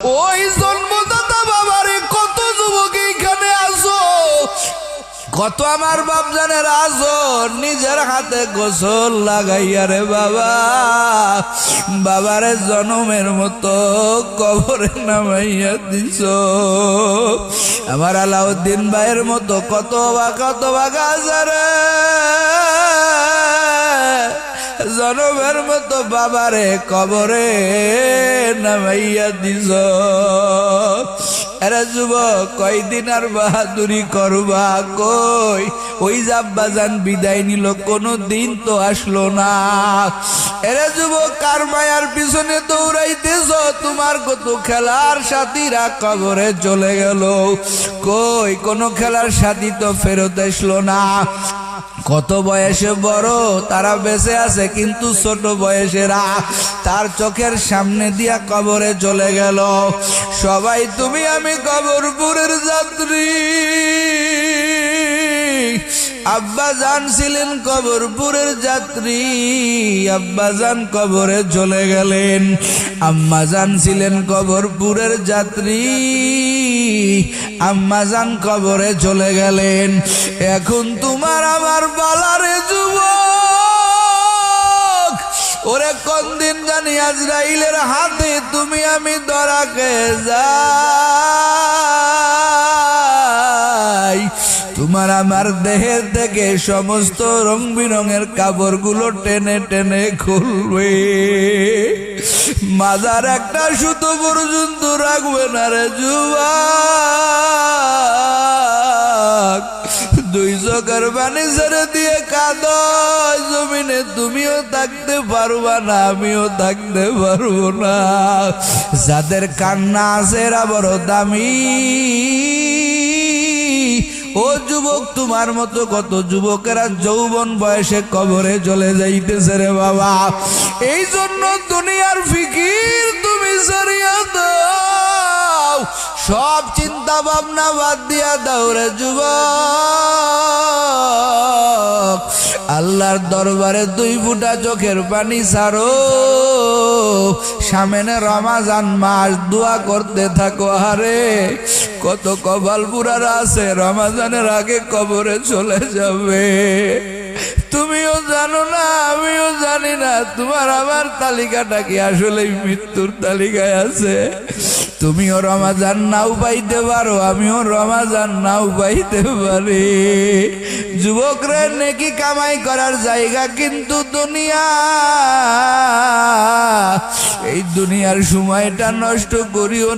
ওই জন্মদাতা বাবারে কত যুবক এইখানে আসো, কত আমার বাপজানের আসো নিজের হাতে গোসল লাগাইয়া রে বাবা, বাবারে জনমের মতো কবরে নামাইয়া দিছ। আমার আলাউদ্দিন ভাইয়ের মতো কত ভাগা আছে রে, জনমের মতো বাবারে কবরে নামাইয়া দিছ। এরা যুবক কয়দিন আর বাহাদুরি করবা, কই ওই আব্বাজান বিদায় নিল, কোনো দিন তো আসলো না। এরা যুবক কার মায়ার পিছনে দৌড়াইতেছ, তোমার কত খেলার সাথীরা কবরে চলে গেল, কই কোনো খেলার সাথী তো ফেরত আসলো না। কত বয়সে বড় তারা বেঁচে আছে, কিন্তু ছোট বয়সেরা তার চোখের সামনে দিয়া কবরে চলে গেল। সবাই তুমি আমি কবরপুরের যাত্রী। আব্বাজান ছিলেন কবরপুরের যাত্রী, আব্বাজান কবরে চলে গেলেন। আম্মাজান ছিলেন কবরপুরের যাত্রী, আম্মাজান কবরে চলে গেলেন। এখন তোমার আমার বালারে যুবক, ওরে কোন দিন জানি আজরাইলের হাতে তুমি আমি ধরাকে যাই, তোমার আমার দেহের থেকে সমস্ত রং বিরঙের কাপড়গুলো টেনে টেনে খুলবে, মাজার একটা সুতো পর্যন্ত রাখবে না রে যুবক। দুই চোখের পানি ছেড়ে দিয়ে কাঁদো জমিনে, তুমিও থাকতে পারবা না, আমিও থাকতে পারবো না। যাদের কান্না আছে এরা বড় দামি। ও যুবক, তোমার মতো কত যুবকেরা যৌবন বয়সে কবরে চলে যাইতেছে রে বাবা। এই জন্য দুনিয়ার ফিকির তুমি সরিয়ে দাও, সব চিন্তা ভাবনা বাদ দিয়া দাও রে যুবক। আল্লাহর দরবারে দুই ফুটা চোখের পানি ছাড়ো, সামনে রমাজান মাস, দোয়া করতে থাকো। আরে কত কপাল পুরারা আছে রমাজানের আগে কবরে চলে যাবে, তুমিও জানো না আমিও জানি না। তোমার আমার তালিকাটা কি আসলে মৃত্যুর তালিকায় আছে? তুমিও রমাজান নাও পাইতে পারো, আমিও রমাজান নাও পাইতে পারি। যুবকরা নেকি কামাই করার জায়গা কিন্তু দুনিয়া, এই দুনিয়ার সময়টা নষ্ট করিও।